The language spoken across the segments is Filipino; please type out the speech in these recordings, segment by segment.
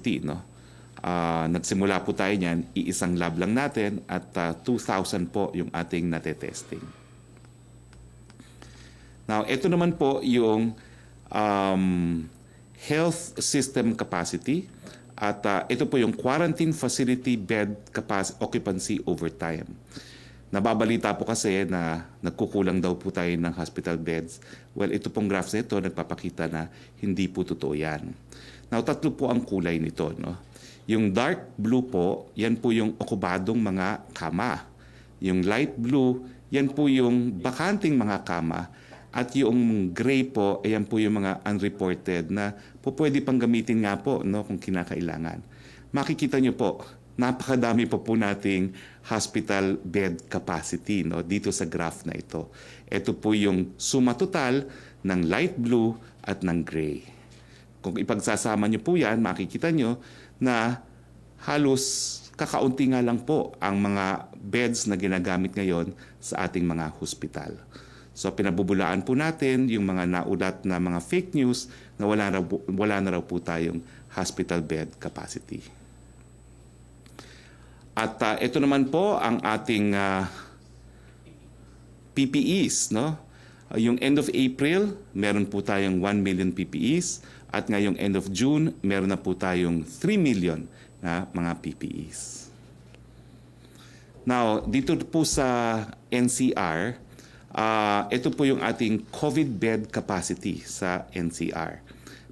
capacity, no? Nagsimula po tayo niyan, iisang lab lang natin at 2,000 po yung ating natetesting. Now, ito naman po yung health system capacity at ito po yung quarantine facility bed capacity occupancy over time. Nababalita po kasi na nagkukulang daw po tayo ng hospital beds. Well, ito pong graphs na ito nagpapakita na hindi po totoo yan. Now, tatlo po ang kulay nito, no? Yung dark blue po, yan po yung okupadong mga kama. Yung light blue, yan po yung bakanting mga kama. At yung gray po, ayan po yung mga unreported na po pwede pang gamitin nga po, no, kung kinakailangan. Makikita nyo po, napakadami po nating hospital bed capacity, no, dito sa graph na ito. Ito po yung suma total ng light blue at ng gray. Kung ipagsasama nyo po yan, makikita nyo na halos kakaunti nga lang po ang mga beds na ginagamit ngayon sa ating mga hospital. So pinabubulaan po natin yung mga naulat na mga fake news na wala na raw po tayong hospital bed capacity. At ito naman po ang ating PPEs, no? Yung end of April, meron po tayong 1 million PPEs at ngayong end of June, meron na po tayong 3 million na mga PPEs. Now, dito po sa NCR, ito po yung ating COVID bed capacity sa NCR.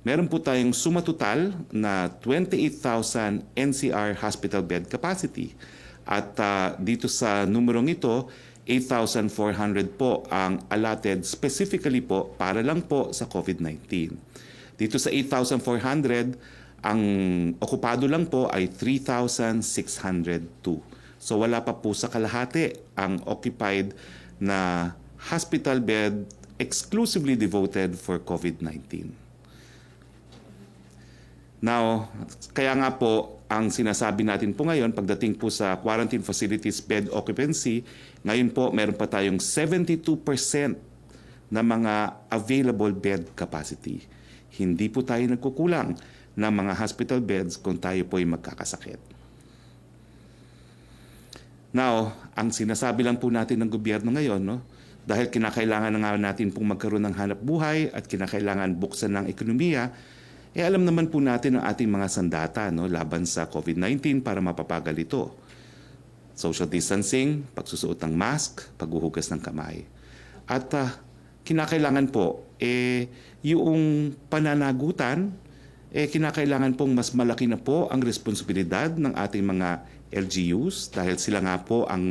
Meron po tayong suma total na 28,000 NCR hospital bed capacity. At dito sa numerong ito, 8,400 po ang allotted specifically po para lang po sa COVID-19. Dito sa 8,400, ang okupado lang po ay 3,602. So wala pa po sa kalahati ang occupied na hospital bed exclusively devoted for COVID-19. Now, kaya nga po, ang sinasabi natin po ngayon, pagdating po sa quarantine facilities bed occupancy, ngayon po meron pa tayong 72% na mga available bed capacity. Hindi po tayo nagkukulang ng mga hospital beds kung tayo po ay magkakasakit. Now, ang sinasabi lang po natin ng gobyerno ngayon, no, dahil kinakailangan na nga natin pong magkaroon ng hanap buhay at kinakailangan buksan ng ekonomiya, alam naman po natin ang ating mga sandata, no, laban sa COVID-19 para mapapagal ito. Social distancing, pagsusuot ng mask, paghuhugas ng kamay. At kinakailangan po, yung pananagutan, kinakailangan pong mas malaki na po ang responsibilidad ng ating mga LGUs dahil sila nga po ang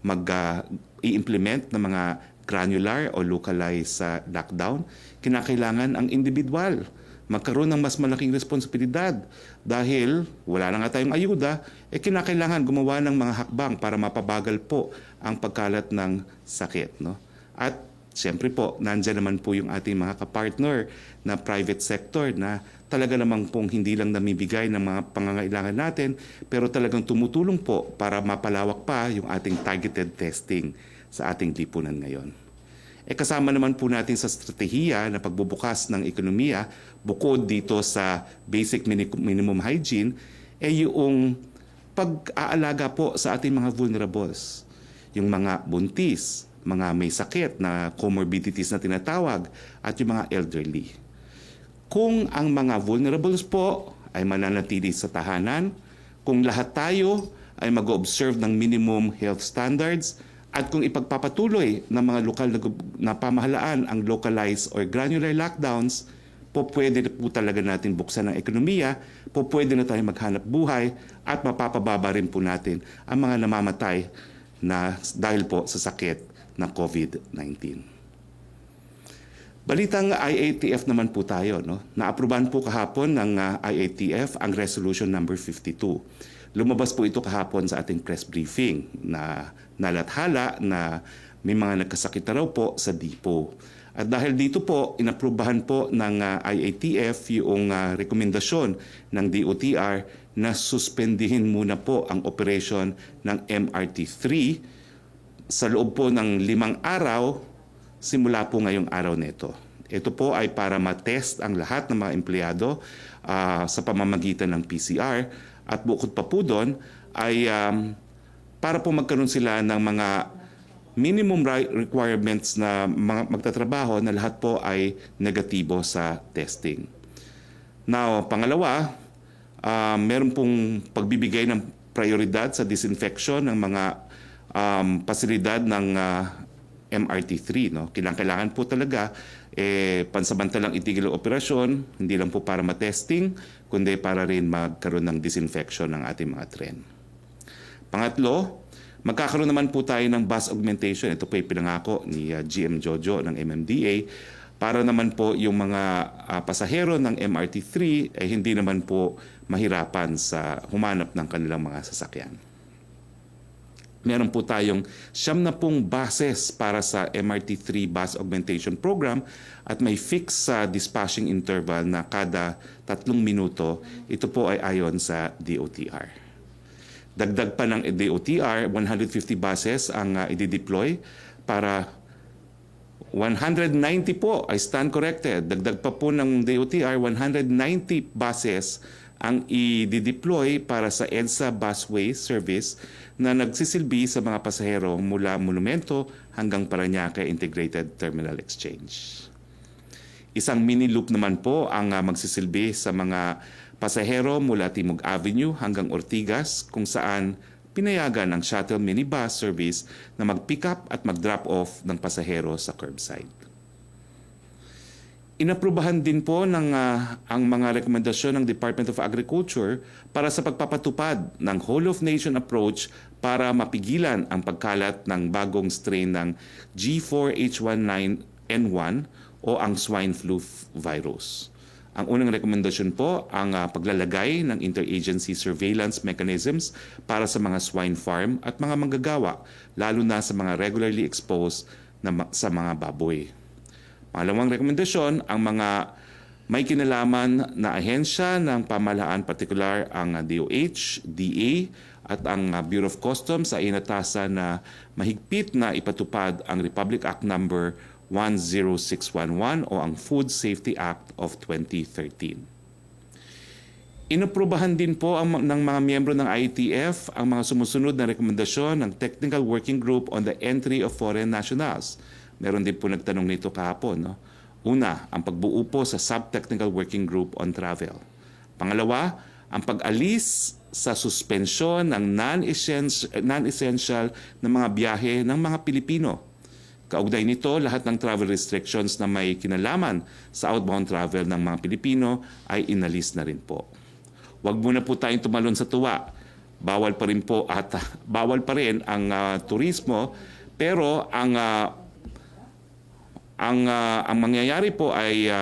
mag-i-implement ng mga granular o localized lockdown. Kinakailangan ang individual magkaroon ng mas malaking responsibilidad dahil wala na nga tayong ayuda, kinakailangan gumawa ng mga hakbang para mapabagal po ang pagkalat ng sakit, no? At siyempre po, nandiyan naman po yung ating mga kapartner na private sector na talaga namang pong hindi lang namibigay ng mga pangangailangan natin, pero talagang tumutulong po para mapalawak pa yung ating targeted testing sa ating lipunan ngayon. Kasama naman po natin sa estratehiya na pagbubukas ng ekonomiya, bukod dito sa basic minimum hygiene, yung pag-aalaga po sa ating mga vulnerables. Yung mga buntis, mga may sakit na comorbidities na tinatawag, at yung mga elderly. Kung ang mga vulnerables po ay mananatili sa tahanan, kung lahat tayo ay mag-observe ng minimum health standards, at kung ipagpapatuloy ng mga lokal na pamahalaan ang localized or granular lockdowns, po pwede po talaga natin buksan ang ekonomiya, po pwede na tayo maghanap buhay at mapapababa rin po natin ang mga namamatay na dahil po sa sakit na COVID-19. Balitang IATF naman po tayo, no? Naaprubahan po kahapon ng IATF ang Resolution number 52. Lumabas po ito kahapon sa ating press briefing na nalathala na may mga nagkasakit na raw po sa DIPO. At dahil dito po, inaprubahan po ng IATF yung rekomendasyon ng DOTR na suspendihin muna po ang operation ng MRT-3 sa loob po ng 5 araw simula po ngayong araw nito. Ito po ay para matest ang lahat ng mga empleyado sa pamamagitan ng PCR at bukod pa po doon ay para po magkaroon sila ng mga minimum requirements na magtatrabaho na lahat po ay negatibo sa testing. Now, pangalawa, meron pong pagbibigay ng prioridad sa disinfection ng mga pasilidad ng MRT3. No? Kailangan po talaga pansamantalang itigil ang operasyon, hindi lang po para matesting, kundi para rin magkaroon ng disinfection ng ating mga tren. Pangatlo, magkakaroon naman po tayo ng bus augmentation. Ito po ay pinangako ni GM Jojo ng MMDA para naman po yung mga pasahero ng MRT3 ay hindi naman po mahirapan sa humanap ng kanilang mga sasakyan. Meron po tayong 70 buses para sa MRT3 bus augmentation program at may fixed dispatching interval na kada 3 minuto. Ito po ay ayon sa DOTR. Dagdag pa ng DOTR, 150 buses ang i-deploy para 190 po, I stand corrected. Dagdag pa po ng DOTR, 190 buses ang i-deploy para sa EDSA busway service na nagsisilbi sa mga pasahero mula Monumento hanggang Parañaque Integrated Terminal Exchange. Isang mini loop naman po ang magsisilbi sa mga pasahero mula Timog Avenue hanggang Ortigas kung saan pinayagan ng shuttle minibus service na mag-pick up at mag-drop off ng pasahero sa curbside. Inaprubahan din po ang mga rekomendasyon ng Department of Agriculture para sa pagpapatupad ng whole-of-nation approach para mapigilan ang pagkalat ng bagong strain ng G4H19N1 o ang swine flu virus. Ang unang rekomendasyon po ang paglalagay ng interagency surveillance mechanisms para sa mga swine farm at mga manggagawa, lalo na sa mga regularly exposed sa mga baboy. Pangalawang rekomendasyon, ang mga may kinalaman na ahensya ng pamahalaan, partikular ang DOH, DA at ang Bureau of Customs ay inatasan na mahigpit na ipatupad ang Republic Act Number 10611 o ang Food Safety Act of 2013. Inaprubahan din po ng mga miyembro ng IETF ang mga sumusunod na rekomendasyon ng Technical Working Group on the Entry of Foreign Nationals. Meron din po nagtanong nito kahapon. No? Una, ang pagbuo po sa Sub-Technical Working Group on Travel. Pangalawa, ang pag-alis sa suspensyon ng non-essential na mga biyahe ng mga Pilipino. Kaugnay nito, lahat ng travel restrictions na may kinalaman sa outbound travel ng mga Pilipino ay inalis na rin po. Huwag muna po tayong tumalon sa tuwa. Bawal pa rin po at bawal pa rin ang turismo, pero ang mangyayari po ay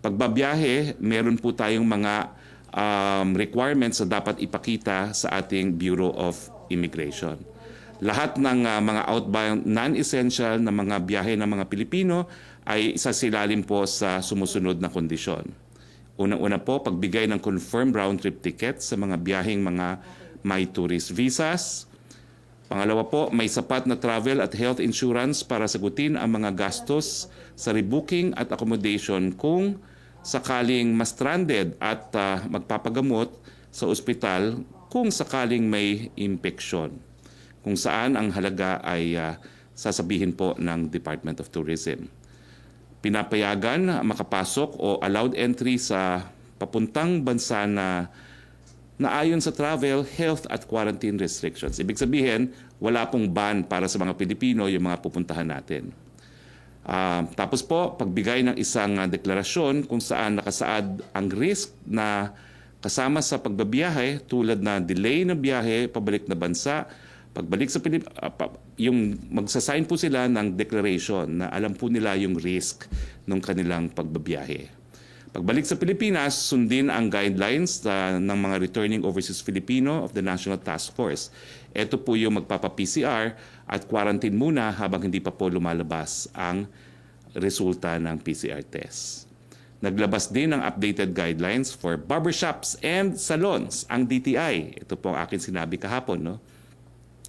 pagbabiyahe, meron po tayong mga requirements na dapat ipakita sa ating Bureau of Immigration. Lahat ng mga outbound non-essential na mga biyahe ng mga Pilipino ay isasilalim po sa sumusunod na kondisyon. Unang-una po, pagbigay ng confirmed round-trip ticket sa mga biyaheng mga may tourist visas. Pangalawa po, may sapat na travel at health insurance para sagutin ang mga gastos sa rebooking at accommodation kung sakaling ma-stranded at magpapagamot sa ospital kung sakaling may impeksyon, kung saan ang halaga ay sasabihin po ng Department of Tourism. Pinapayagan makapasok o allowed entry sa papuntang bansa na ayon sa travel, health at quarantine restrictions. Ibig sabihin, wala pong ban para sa mga Pilipino yung mga pupuntahan natin. Tapos po, pagbigay ng isang deklarasyon kung saan nakasaad ang risk na kasama sa pagbabiyahe tulad na delay na biyahe, pabalik na bansa, pagbalik sa yung magsasign po sila ng declaration na alam po nila yung risk ng kanilang pagbabiyahe. Pagbalik sa Pilipinas, sundin ang guidelines ng mga returning overseas Filipino of the National Task Force. Ito po yung magpapa-PCR at quarantine muna habang hindi pa po lumalabas ang resulta ng PCR test. Naglabas din ng updated guidelines for barbershops and salons, ang DTI. Ito po ang akin sinabi kahapon, no?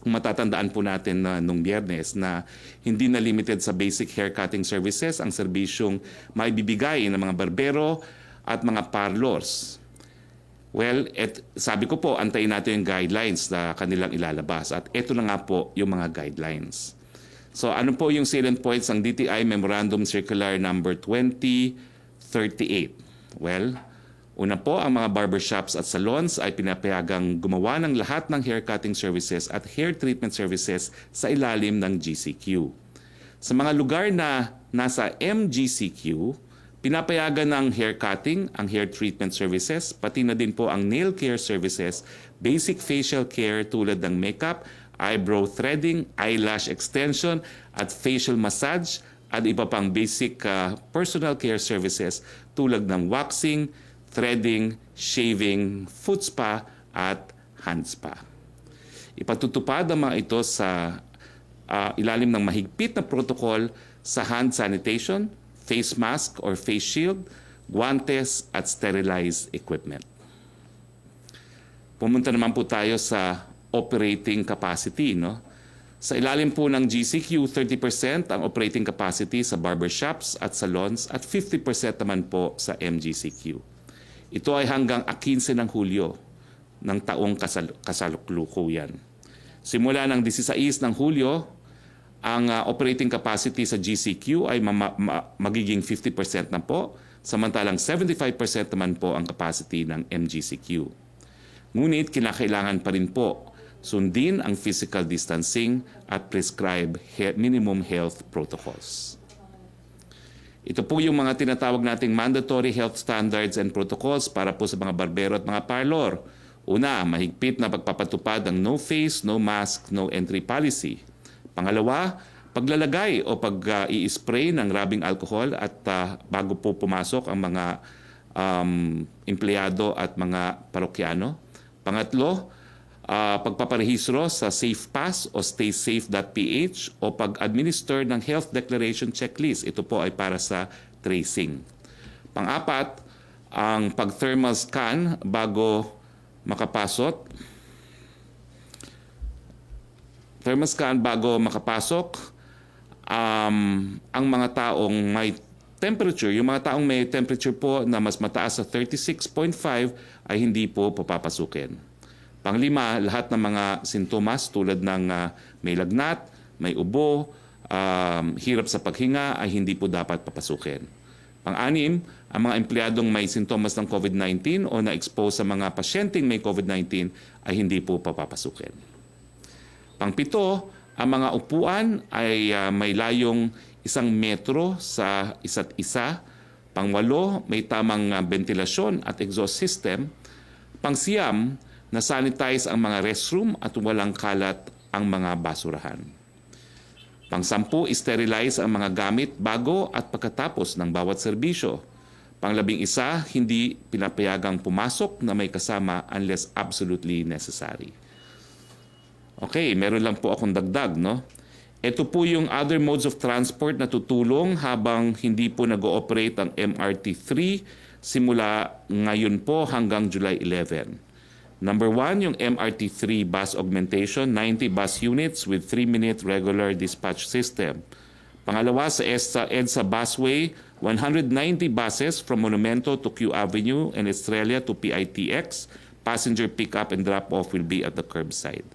Kung matatandaan po natin na nung Biyernes na hindi na limited sa basic haircutting services ang serbisyong maibibigay ng mga barbero at mga parlors. Well, sabi ko po, antayin natin yung guidelines na kanilang ilalabas. At ito na nga po yung mga guidelines. So ano po yung salient points ng DTI Memorandum Circular Number 2038? Well, una po, ang mga barbershops at salons ay pinapayagang gumawa ng lahat ng haircutting services at hair treatment services sa ilalim ng GCQ. Sa mga lugar na nasa MGCQ, pinapayagan ng haircutting, ang hair treatment services, pati na din po ang nail care services, basic facial care tulad ng makeup, eyebrow threading, eyelash extension, at facial massage, at iba pang basic personal care services tulad ng waxing, threading, shaving, foot spa, at hand spa. Ipatutupad ang mga ito sa ilalim ng mahigpit na protocol sa hand sanitation, face mask or face shield, guantes, at sterilized equipment. Pumunta naman po tayo sa operating capacity. No? Sa ilalim po ng GCQ, 30% ang operating capacity sa barbershops at salons at 50% naman po sa MGCQ. Ito ay hanggang 15 ng Hulyo ng taong kasalukuyan. Simula ng 16 ng Hulyo, ang operating capacity sa GCQ ay magiging 50% na po, samantalang 75% naman po ang capacity ng MGCQ. Ngunit kinakailangan pa rin po sundin ang physical distancing at prescribed minimum health protocols. Ito po yung mga tinatawag nating mandatory health standards and protocols para po sa mga barbero at mga parlor. Una, mahigpit na pagpapatupad ng no face, no mask, no entry policy. Pangalawa, paglalagay o pag-i-spray ng rubbing alcohol at bago po pumasok ang mga empleyado at mga parokyano. Pangatlo, pagpaparehistro sa SafePass o staysafe.ph o pag-administer ng health declaration checklist. Ito po ay para sa tracing. Pang-apat, ang pag-thermal scan bago makapasok. Thermal scan bago makapasok. Ang mga taong may temperature, yung mga taong may temperature po na mas mataas sa 36.5 ay hindi po papapasukin. Panglima, lahat ng mga sintomas tulad ng may lagnat, may ubo, hirap sa paghinga ay hindi po dapat papasukin. Pang-anim, ang mga empleyadong may sintomas ng COVID-19 o na-expose sa mga pasyenteng may COVID-19 ay hindi po papapasukin. Pang-pito, ang mga upuan ay may layong 1 metro sa isa't isa. Pang-walo, may tamang ventilasyon at exhaust system. Pang-siyam, na-sanitize ang mga restroom at walang kalat ang mga basurahan. Pang-sampu, sterilize ang mga gamit bago at pagkatapos ng bawat serbisyo. Pang-11, hindi pinapayagang pumasok na may kasama unless absolutely necessary. Okay, meron lang po akong dagdag, no? Ito po yung other modes of transport na tutulong habang hindi po nag-ooperate ang MRT-3 simula ngayon po hanggang July 11. Number 1, yung MRT-3 bus augmentation, 90 bus units with 3-minute regular dispatch system. Pangalawa, sa EDSA busway, 190 buses from Monumento to Q Avenue and Estrella to PITX. Passenger pick-up and drop-off will be at the curbside.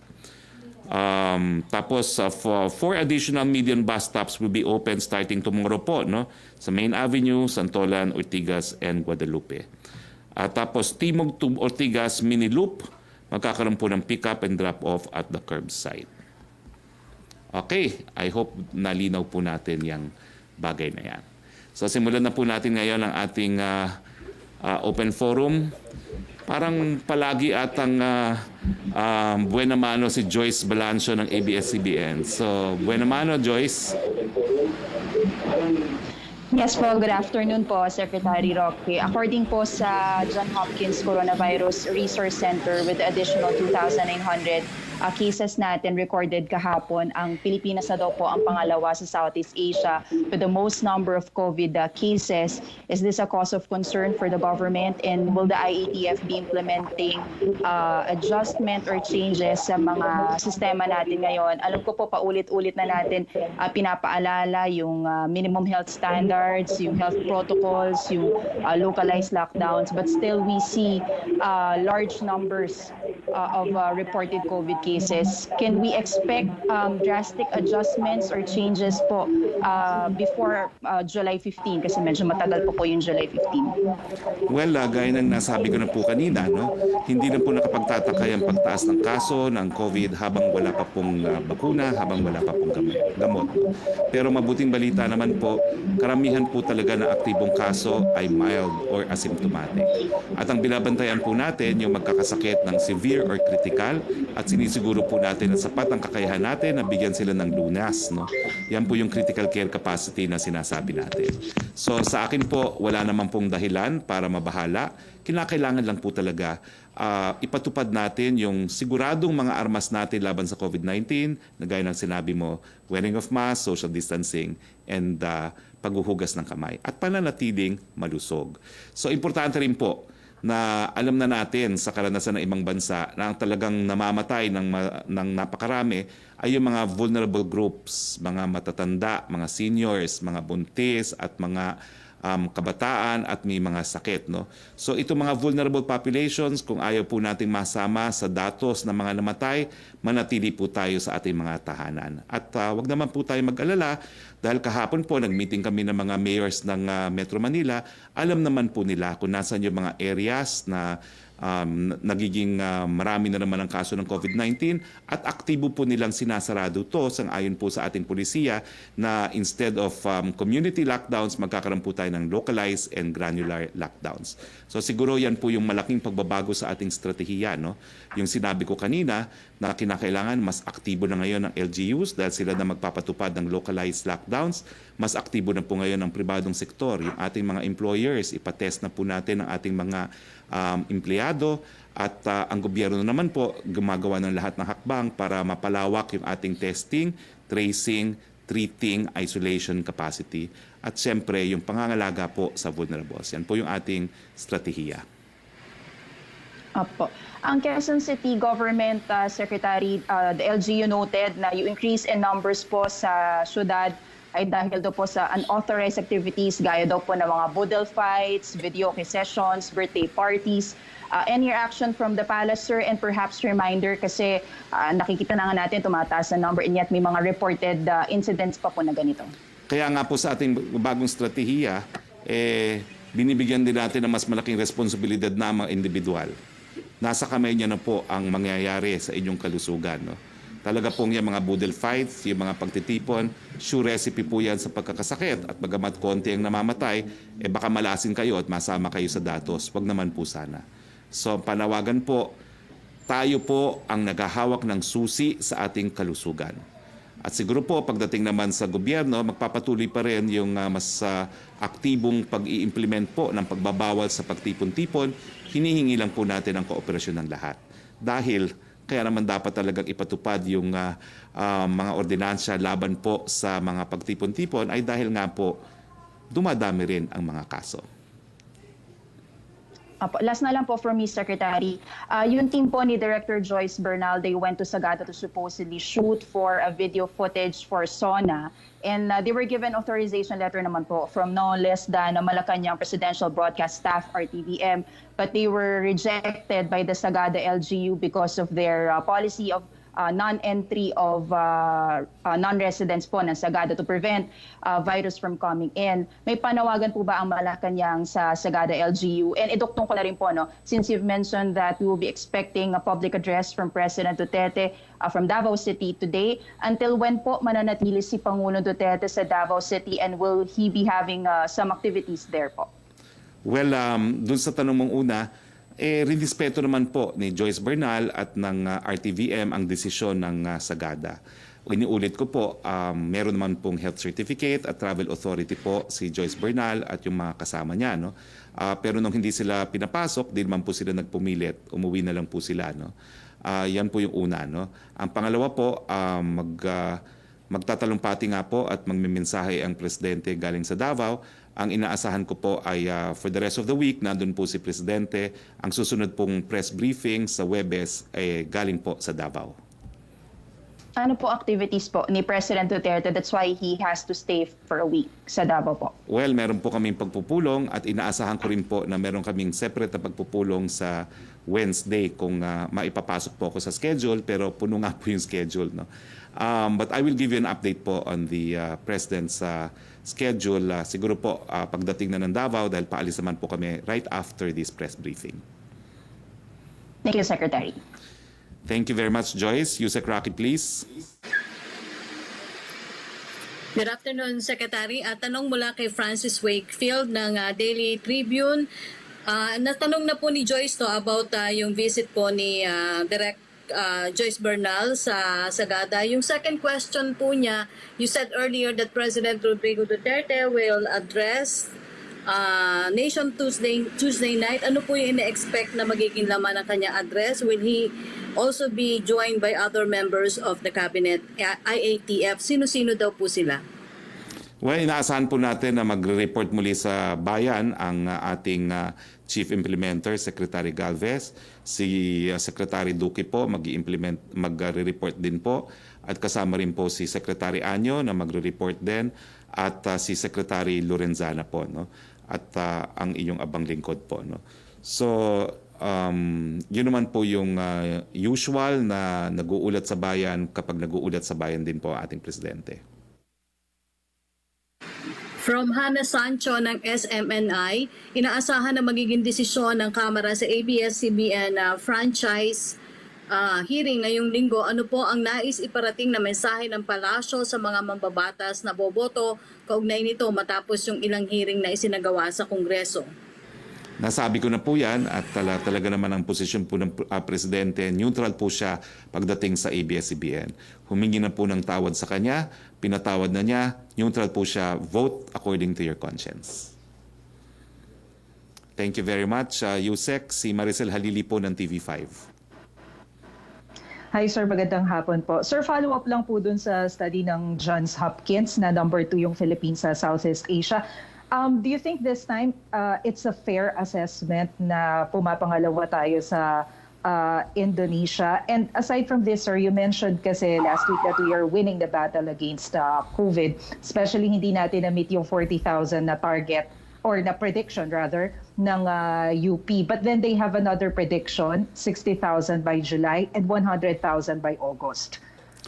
Tapos, 4 additional median bus stops will be open starting tomorrow po, no? Sa Main Avenue, Santolan, Ortigas, and Guadalupe. Tapos Timog to Ortigas mini loop, magkakaroon po ng pick-up and drop-off at the curbside. Okay, I hope nalinaw po natin yung bagay na yan. So simulan na po natin ngayon ang ating open forum. Parang palagi atang buena mano si Joyce Balancio ng ABS-CBN. So buena mano, Joyce. Yes po, good afternoon po, Secretary Roque. According po sa Johns Hopkins Coronavirus Resource Center with the additional 2,900 cases natin recorded kahapon, ang Pilipinas na daw po ang pangalawa sa Southeast Asia with the most number of COVID cases. Is this a cause of concern for the government, and will the IATF be implementing adjustment or changes sa mga sistema natin ngayon? Alam ko po paulit-ulit na natin pinapaalala yung minimum health standards, yung health protocols, yung localized lockdowns, but still we see large numbers of reported COVID cases. Can we expect drastic adjustments or changes po before July 15? Kasi medyo matagal po yung July 15. Well, gaya ng nasabi ko na po kanina, no? Hindi na po nakapagtatakay ang pagtaas ng kaso ng COVID habang wala pa pong bakuna, habang wala pa pong gamot. Pero mabuting balita naman po, karamihan po talaga na aktibong kaso ay mild or asymptomatic. At ang binabantayan po natin yung magkakasakit ng severe or critical, at sinisiguro po natin na sapat ang kakayahan natin na bigyan sila ng lunas. No? Yan po yung critical care capacity na sinasabi natin. So sa akin po, wala naman pong dahilan para mabahala. Kinakailangan lang po talaga ipatupad natin yung siguradong mga armas natin laban sa COVID-19, na gaya ng sinabi mo, wearing of mask, social distancing, and paghuhugas ng kamay, at pananatiling malusog. So importante rin po na alam na natin sa karanasan ng ibang bansa na ang talagang namamatay ng napakarami ay yung mga vulnerable groups, mga matatanda, mga seniors, mga buntis, at mga kabataan at may mga sakit. No? So itong mga vulnerable populations, kung ayaw po nating masama sa datos ng mga namatay, manatili po tayo sa ating mga tahanan. At wag naman po tayo mag-alala dahil kahapon po nag-meeting kami ng mga mayors ng Metro Manila. Alam naman po nila kung nasan yung mga areas na nagiging marami na naman ang kaso ng COVID-19, at aktibo po nilang sinasarado to sang-ayon po sa ating pulisiya na instead of community lockdowns, magkakaroon po tayo ng localized and granular lockdowns. So siguro yan po yung malaking pagbabago sa ating strategiya. No? Yung sinabi ko kanina na kinakailangan mas aktibo na ngayon ng LGUs dahil sila na magpapatupad ng localized lockdowns. Mas aktibo na po ngayon ang pribadong sektor. Yung ating mga employers, ipatest na po natin ang ating mga empleyado, at ang gobyerno naman po gumagawa ng lahat ng hakbang para mapalawak yung ating testing, tracing, treating, isolation capacity, at siyempre yung pangangalaga po sa vulnerables. Yan po yung ating strategiya. Apo. Ang Quezon City Government Secretary, the LGU noted na yung increase in numbers po sa syudad ay dahil daw po sa unauthorized activities gaya daw po ng mga budel fights, videoke sessions, birthday parties. Any reaction from the palace, sir, and perhaps reminder kasi nakikita na nga natin tumataas na number, and yet may mga reported incidents pa po na ganito. Kaya nga po sa ating bagong strategiya, binibigyan din natin ng mas malaking responsibilidad na mga individual. Nasa kamay niya na po ang mangyayari sa inyong kalusugan. No? Talaga pong yung mga budel fights, yung mga pagtitipon, sure recipe po yan sa pagkakasakit. At bagamat konti ang namamatay, baka malasin kayo at masama kayo sa datos. Wag naman po sana. So panawagan po, tayo po ang naghahawak ng susi sa ating kalusugan. At siguro po pagdating naman sa gobyerno, magpapatuloy pa rin yung mas aktibong pag-i-implement po ng pagbabawal sa pagtipon-tipon. Hinihingi lang po natin ang kooperasyon ng lahat. Dahil kaya naman dapat talagang ipatupad yung mga ordinansya laban po sa mga pagtipon-tipon ay dahil nga po dumadami rin ang mga kaso. Last na lang po from me, Secretary. Yung team po ni Director Joyce Bernal, they went to Sagada to supposedly shoot for a video footage for SONA. And they were given authorization letter naman po from no less than Malacanang Presidential Broadcast Staff, RTVM. But they were rejected by the Sagada LGU because of their policy of non-entry of non-residents po ng Sagada to prevent virus from coming in. May panawagan po ba ang Malacanang sa Sagada LGU? And iduktong ko na rin po, no, since you've mentioned that we will be expecting a public address from President Duterte from Davao City today. Until when po mananatili si Pangulong Duterte sa Davao City, and will he be having some activities there po? Well, dun sa tanong mong una, ridispeto naman po ni Joyce Bernal at ng RTVM ang desisyon ng Sagada. Iniulit ko po, meron naman pong health certificate at travel authority po si Joyce Bernal at yung mga kasama niya. No? Pero nung hindi sila pinapasok, di naman po sila nagpumilit, umuwi na lang po sila. No? Yan po yung una. No? Ang pangalawa po, magtatalumpati nga po at magmimensahe ang Presidente galing sa Davao. Ang inaasahan ko po ay for the rest of the week, nandun po si Presidente. Ang susunod pong press briefing sa Huwebes ay galing po sa Davao. Ano po activities po ni President Duterte? That's why he has to stay for a week sa Davao po. Well, meron po kaming pagpupulong at inaasahan ko rin po na meron kaming separate na pagpupulong sa Wednesday kung maipapasok po ako sa schedule, pero puno nga po yung schedule. No? But I will give you an update po on the President's schedule. Siguro po pagdating na ng Davao dahil paalis naman po kami right after this press briefing. Thank you, Secretary. Thank you very much, Joyce. Yusek Roque, please. Good afternoon, Secretary. Tanong mula kay Francis Wakefield ng Daily Tribune. Natanong na po ni Joyce about yung visit po ni Direct Joyce Bernal sa Sagada. Yung second question po niya, you said earlier that President Rodrigo Duterte will address Nation Tuesday night. Ano po yung ina-expect na magiging laman ng kanyang address? Will he also be joined by other members of the cabinet, IATF? Sino-sino daw po sila? Well, inaasahan po natin na magre-report muli sa bayan ang ating Chief Implementer, Secretary Galvez. Si Secretary Duque po magre-report din po. At kasama rin po si Secretary Anyo na magre-report din. At si Secretary Lorenzana po. No? At ang inyong abang lingkod po. No? So, yun naman po yung usual na nag-uulat sa bayan kapag nag-uulat sa bayan din po ang ating Presidente. From Hannah Sancho ng SMNI, inaasahan na magiging desisyon ng Kamara sa ABS-CBN franchise hearing ngayong linggo. Ano po ang nais iparating na mensahe ng palasyo sa mga mambabatas na boboto kaugnay nito matapos yung ilang hearing na isinagawa sa Kongreso? Nasabi ko na po yan at talaga naman ang posisyon po ng Presidente, neutral po siya pagdating sa ABS-CBN. Humingi na po ng tawad sa kanya, pinatawad na niya, neutral po siya, vote according to your conscience. Thank you very much. Yusek, si Maricel Halili po ng TV5. Hi sir, magandang hapon po. Sir, follow-up lang po dun sa study ng Johns Hopkins na number 2 yung Philippines sa Southeast Asia. Do you think this time it's a fair assessment na pumapangalawa tayo sa Indonesia? And aside from this, sir, you mentioned kasi last week that we are winning the battle against COVID, especially hindi natin na-meet yung 40,000 na target or na prediction rather ng UP. But then they have another prediction, 60,000 by July and 100,000 by August.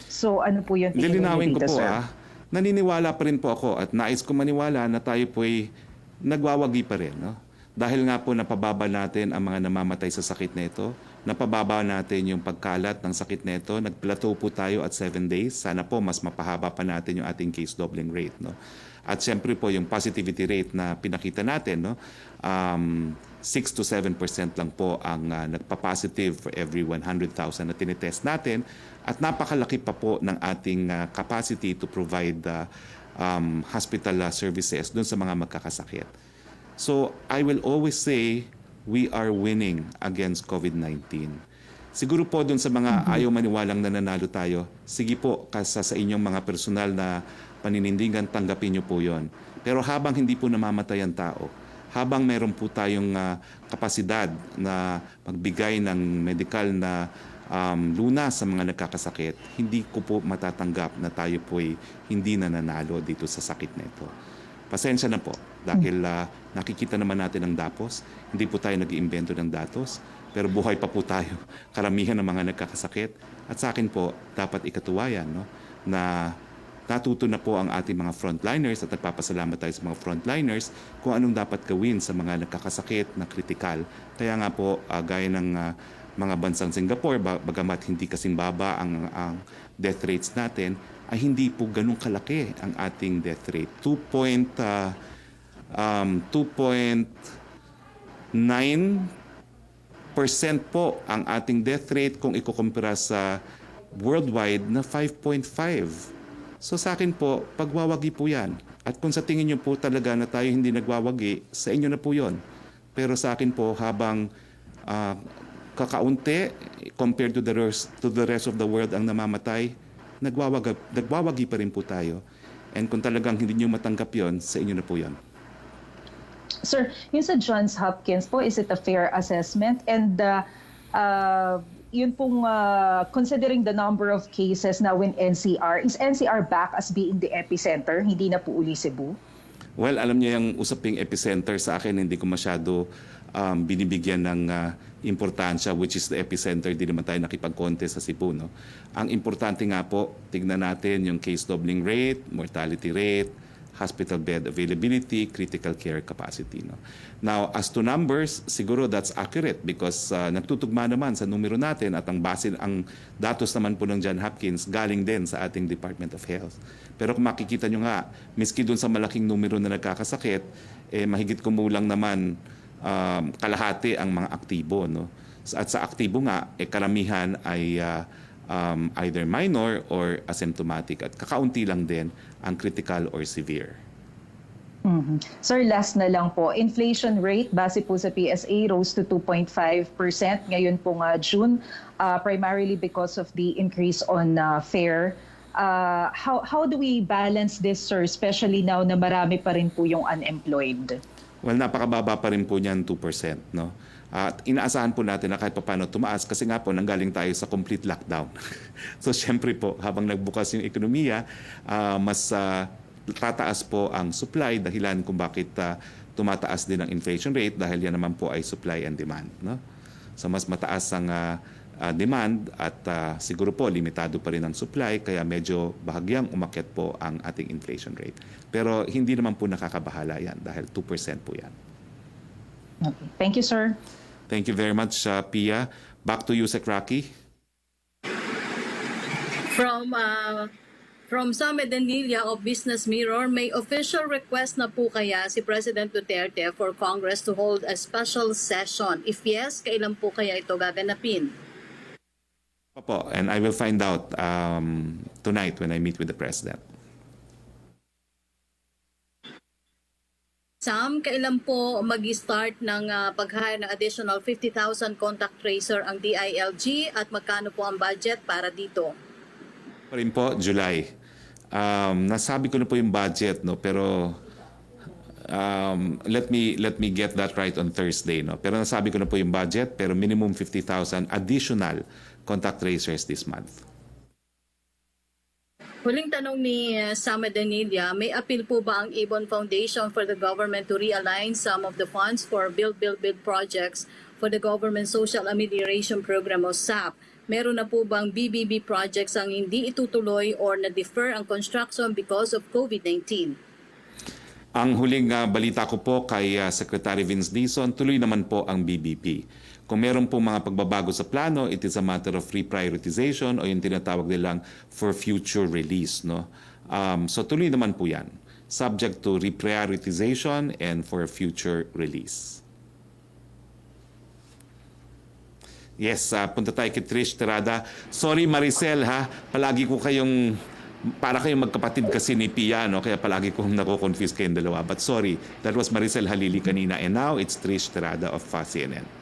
So ano po yung tingin Lilinawin niyo ko dito, po sir? Naniniwala pa rin po ako at nais ko maniwala na tayo po'y nagwawagi pa rin. No? Dahil nga po napababa natin ang mga namamatay sa sakit na ito, napababa natin yung pagkalat ng sakit na ito, nag-plateau po tayo at 7 days. Sana po mas mapahaba pa natin yung ating case doubling rate. No? At siyempre po yung positivity rate na pinakita natin, no? 6 to 7% lang po ang nagpa-positive for every 100,000 na tinitest natin. At napakalaki pa po ng ating capacity to provide hospital services dun sa mga magkakasakit. So I will always say we are winning against COVID-19. Siguro po dun sa mga ayaw maniwalang nananalo tayo, sige po sa inyong mga personal na paninindigan, tanggapin nyo po yon. Pero habang hindi po namamatay ang tao, habang meron po tayong kapasidad na magbigay ng medical na lunas sa mga nagkakasakit, hindi ko po matatanggap na tayo po ay hindi nananalo dito sa sakit na ito. Pasensya na po dahil nakikita naman natin ang datos. Hindi po tayo nag-iimbento ng datos, pero buhay pa po tayo. Karamihan ng mga nagkakasakit. At sa akin po, dapat ikatuwayan, no? Na natuto na po ang ating mga frontliners at nagpapasalamat tayo sa mga frontliners kung anong dapat gawin sa mga nagkakasakit na kritikal. Kaya nga po, gaya ng mga bansang Singapore, bagamat hindi kasing baba ang death rates natin, ay hindi po ganun kalaki ang ating death rate. 2.9% po ang ating death rate kung ikukumpara sa worldwide na 5.5%. So sa akin po, pagwawagi po yan. At kung sa tingin nyo po talaga na tayo hindi nagwawagi, sa inyo na po yon. Pero sa akin po, habang kakaunti compared to the rest of the world ang namamatay, nagwawagi pa rin po tayo. And kung talagang hindi nyo matanggap yon, sa inyo na po yon. Sir, yung sa Johns Hopkins po, is it a fair assessment? And yun pong considering the number of cases now in NCR, is NCR back as being the epicenter? Hindi na po uli Cebu? Well, alam niyo yung usaping epicenter sa akin, hindi ko masyado binibigyan ng importansya, which is the epicenter. Di naman tayo nakipag-contest sa Cebu. No? Ang importante nga po, tignan natin yung case doubling rate, mortality rate, hospital bed availability, critical care capacity. No? Now, as to numbers, siguro that's accurate because nagtutugma naman sa numero natin at ang datos naman po ng Johns Hopkins galing din sa ating Department of Health. Pero kung makikita nyo nga, miski dun sa malaking numero na nagkakasakit, mahigit kumulang naman kalahati ang mga aktibo. No? At sa aktibo nga, karamihan ay either minor or asymptomatic at kakaunti lang din ang critical or severe. Mm-hmm. Sir, last na lang po. Inflation rate base po sa PSA rose to 2.5% ngayon pong June, primarily because of the increase on fare. How do we balance this, sir, especially now na marami pa rin po yung unemployed? Well, napakababa pa rin po niyan, 2%. No? At inaasahan po natin na kahit paano tumaas kasi nga po nanggaling tayo sa complete lockdown. So syempre po, habang nagbukas yung ekonomiya, mas tataas po ang supply dahilan kung bakit tumataas din ang inflation rate dahil yan naman po ay supply and demand. No? So mas mataas ang demand at siguro po limitado pa rin ang supply kaya medyo bahagyang umakyat po ang ating inflation rate. Pero hindi naman po nakakabahala yan dahil 2% po yan. Okay. Thank you, sir. Thank you very much, Pia. Back to you, Sec. Rocky. From Sam Edenilla of Business Mirror, may official request na po kaya si President Duterte for Congress to hold a special session? If yes, kailan po kaya ito gaganapin? Opo, and I will find out tonight when I meet with the President. Sam, kailan po mag-start ng pag-hire ng additional 50,000 contact tracer ang DILG at magkano po ang budget para dito? Pa rin po, July. Nasabi ko na po yung budget, no, pero let me get that right on Thursday, no. Pero nasabi ko na po yung budget, pero minimum 50,000 additional contact tracers this month. Huling tanong ni Sam Edenilla, may appeal po ba ang Ibon Foundation for the government to realign some of the funds for build projects for the Government Social Amelioration Program o SAP? Meron na po bang BBB projects ang hindi itutuloy or na-defer ang construction because of COVID-19? Ang huling balita ko po kay Secretary Vince Dizon, tuloy naman po ang BBP. Kung meron po mga pagbabago sa plano, it is a matter of reprioritization o yung tinatawag nilang for future release. No? So tuloy naman po yan. Subject to reprioritization and for future release. Yes, punta tayo kay Trish Terada. Sorry Maricel ha, palagi ko kayong, para kayong magkapatid kasi ni Pia, no? Kaya palagi kong nako-confuse kayong dalawa. But sorry, that was Maricel Halili kanina and now it's Trish Terada of CNN.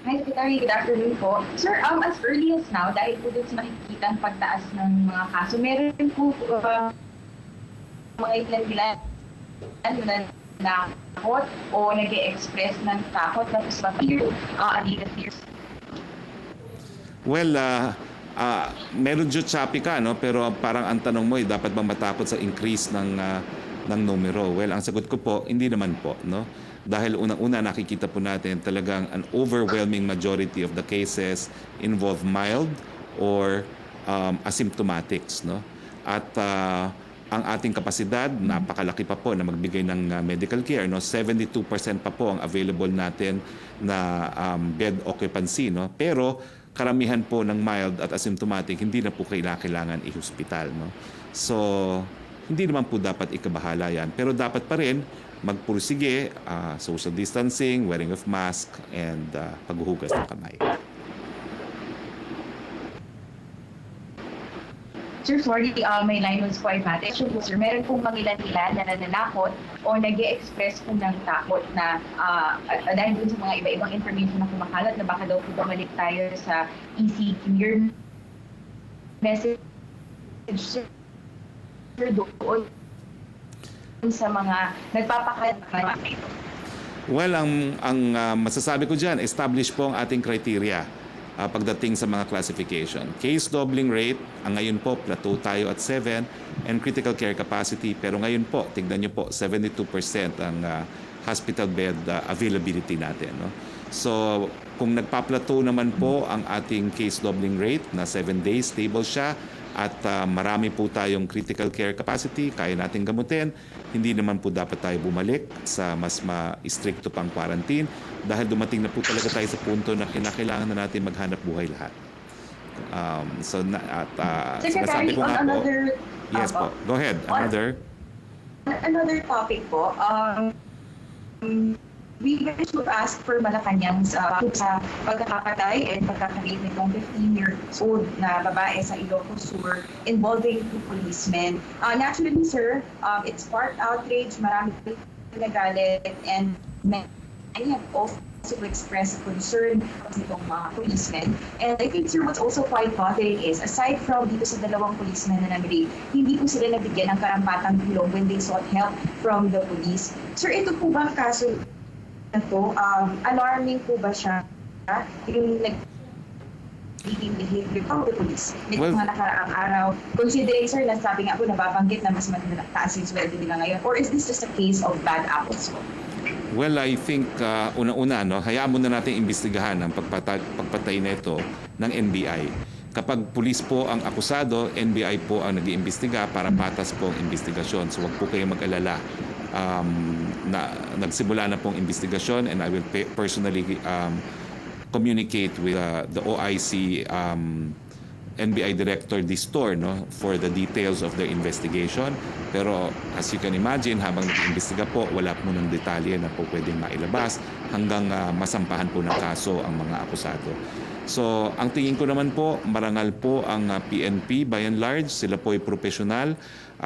Hi, Secretary. Good afternoon po. Sir, as early as now, dahil po dun sa makikita ang pagtaas ng mga kaso, meron po mga ilan na nakakot o nag-e-express ng takot na sa fear, fears. Well, meron dyo choppy ka, no? Pero parang ang tanong mo, dapat bang matakot sa increase ng numero? Well, ang sagot ko po, hindi naman po, no? Dahil unang-una nakikita po natin talagang an overwhelming majority of the cases involve mild or asymptomatics, no? At ang ating kapasidad, napakalaki pa po na magbigay ng medical care, no? 72% pa po ang available natin na bed occupancy, no? Pero karamihan po ng mild at asymptomatic hindi na po kailangan i-hospital, no? So hindi naman po dapat ikabahala yan, pero dapat pa rin magpursige, social distancing, wearing of mask, and paghuhugas ng kamay. Sir, sorry, my line was quite bad. Actually po, sir, meron pong mangilan-ilan na nananakot o nag-e-express po ng takot na dahil dun sa mga iba-ibang information na kumakalat na baka daw po bumalik tayo sa ECQ. Your message, sir, doon sa mga nagpapakalat. Well, ang masasabi ko dyan, establish po ang ating criteria pagdating sa mga classification. Case doubling rate, ang ngayon po, plateau tayo at 7, and critical care capacity. Pero ngayon po, tignan nyo po, 72% ang hospital bed availability natin. No? So, kung nagpa-plateau naman po ang ating case doubling rate na 7 days, stable siya, at marami po tayong critical care capacity, kaya natin gamutin, hindi naman po dapat tayo bumalik sa mas ma-stricto pang quarantine dahil dumating na po talaga tayo sa punto na kinakailangan na natin maghanap buhay lahat. Secretary, sinasabi ko on nga po, another... yes po, go ahead, Another topic po, we wish to ask for Malacanang sa pagkakapatay and pagkakalit nitong 15-year-old na babae sa Ilocos Sur involving two policemen. Naturally, sir, it's part outrage, marami nagalit, and many have also expressed concern nitong mga policemen. And I think, sir, what's also quite bothering is, aside from dito sa dalawang policemen na nag-rape, hindi po sila nabigyan ng karampatang tulong when they sought help from the police. Sir, ito po ba kaso ito, alarming po ba siya yung nagiging behavior of the police nitong mga nakaraang araw, considering, sir, na sabi nga po nababanggit na mas mataas yung sweldo nila ngayon, or is this just a case of bad apples po? Well, I think una-una, no, hayaan muna natin imbestigahan ang pagpatay na ito ng NBI. Kapag pulis po ang akusado, NBI po ang nag-iimbestiga para patas po ang investigasyon. So, wag po kayong mag-alala. Na nagsimula na pong investigasyon, and I will personally communicate with the OIC NBI Director Distor, no, for the details of their investigation. Pero as you can imagine, habang nag-iimbestiga po, wala po ng detalye na po pwedeng mailabas hanggang masampahan po ng kaso ang mga akusado. So, ang tingin ko naman po, marangal po ang PNP by and large. Sila po ay profesional.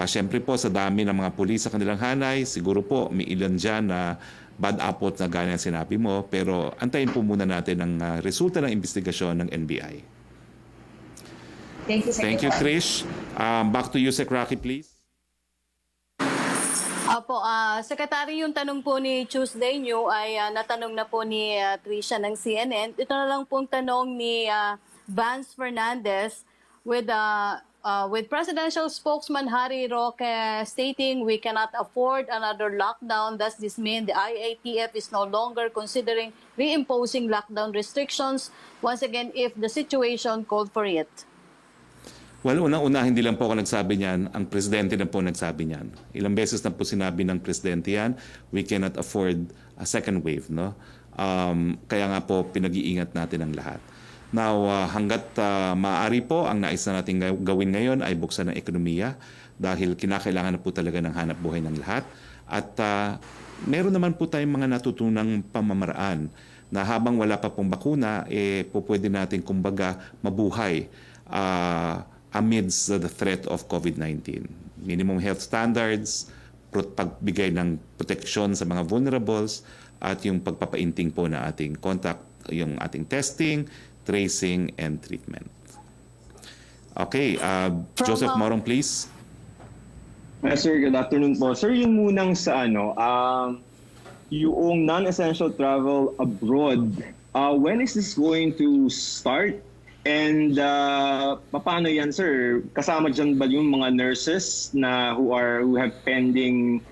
Siyempre po, sa dami ng mga pulis sa kanilang hanay, siguro po may ilan dyan na bad apples na gaya sinabi mo. Pero antayin po muna natin ang resulta ng investigasyon ng NBI. Thank you, Secretary. Thank you, Trish. Back to you, Sec Roque, please. Opo, Secretary, yung tanong po ni Tuesday New ay natanong na po ni Trisha ng CNN. Ito na lang pong tanong ni Vance Fernandez with presidential spokesman Harry Roque stating we cannot afford another lockdown. Does this mean the IATF is no longer considering reimposing lockdown restrictions once again if the situation called for it? Well, unang-una, hindi lang po ako nagsabi niyan. Ang presidente na po nagsabi niyan. Ilang beses na po sinabi ng presidente yan, we cannot afford a second wave. No? Kaya nga po, pinag-iingat natin ang lahat. Now, hanggat maaari po, ang nais na natin gawin ngayon ay buksan ng ekonomiya dahil kinakailangan na po talaga ng hanap buhay ng lahat. At meron naman po tayong mga natutunang pamamaraan na habang wala pa pong bakuna, po pwede natin kumbaga mabuhay amidst the threat of COVID-19. Minimum health standards, pagbigay ng proteksyon sa mga vulnerables, at yung pagpapainting po na ating contact, yung ating testing, tracing, and treatment. Okay, Joseph Morong, please. Yes, sir, good afternoon po. Sir, yung munang sa yung non-essential travel abroad, when is this going to start? And paano yan, sir? Kasama dyan ba yung mga nurses na who have pending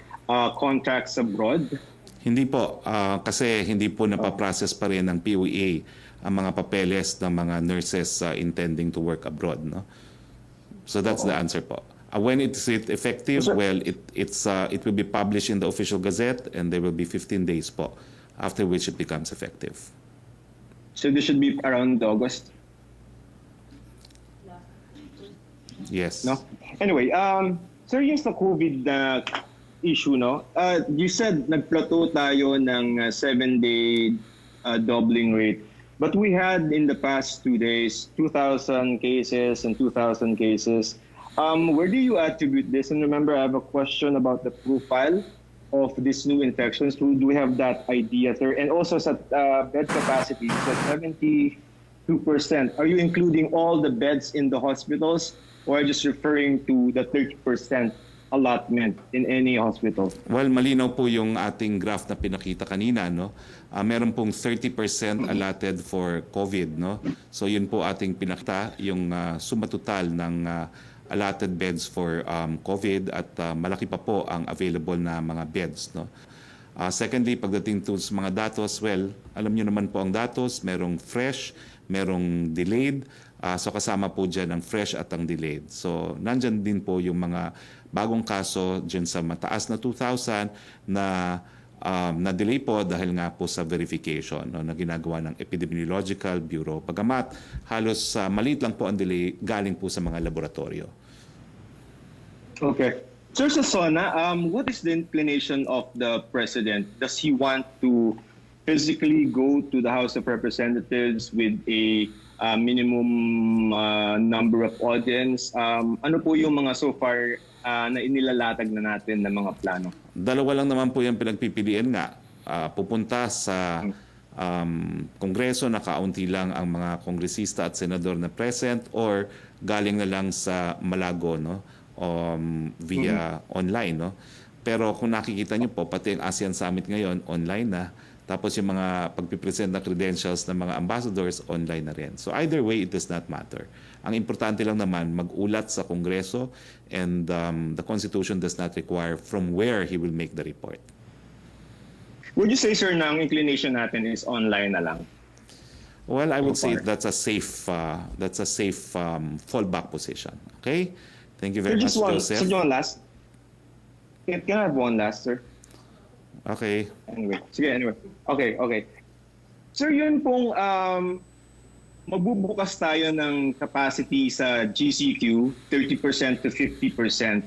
contracts abroad? Hindi po, kasi hindi po napaprocess pa rin ng POEA ang mga papeles ng mga nurses intending to work abroad. No? So that's the answer po. When is it effective? Well, it will be published in the official gazette and there will be 15 days po, after which it becomes effective. So this should be around August? Yes. No? Anyway, sir, yung sa COVID issue, no? You said nag-plateau tayo ng 7-day doubling rate. But we had in the past 2 days, 2,000 cases and 2,000 cases. Where do you attribute this? And remember, I have a question about the profile of these new infections. Do we have that idea, sir? And also sa bed capacity, so 72%. Are you including all the beds in the hospitals, or are you just referring to the 30% allotment in any hospital? Well, malinaw po yung ating graph na pinakita kanina, no? Meron pong 30% allotted for COVID, no? So yun po ating pinakita, yung sumatotal ng allotted beds for COVID, at malaki pa po ang available na mga beds, no? Secondly, pagdating to sa mga datos, well, alam niyo naman po ang datos, merong fresh, merong delayed. So kasama po dyan ang fresh at ang delayed. So nandyan din po yung mga bagong kaso dyan sa mataas na 2,000 na delay po dahil nga po sa verification, no, na ginagawa ng Epidemiological Bureau. Pagamat halos maliit lang po ang delay galing po sa mga laboratorio. Okay. Sir, sa SONA, what is the inclination of the President? Does he want to physically go to the House of Representatives with a minimum number of audience? Ano po yung mga so far na inilalatag na natin na mga plano? Dalawa lang naman po yung pinagpipilian nga. Pupunta sa Kongreso na kaunti lang ang mga kongresista at senador na present, or galing na lang sa Malago, no? Via online, no? Pero kung nakikita niyo po, pati ang ASEAN Summit ngayon online na, tapos yung mga pagpipresent na credentials ng mga ambassadors online na rin. So either way, it does not matter. Ang importante lang naman magulat sa Kongreso, and the Constitution does not require from where he will make the report. Would you say, sir, na ang inclination natin is online na lang? Well, I would So say far. that's a safe fallback position. Okay? Thank you Sir, very much, just one. Joseph. Sir, one last. Can I have one last, sir? Okay. Anyway. Sige, anyway. Okay. Sir, yun pong magbubukas tayo ng capacity sa GCQ, 30% to 50%.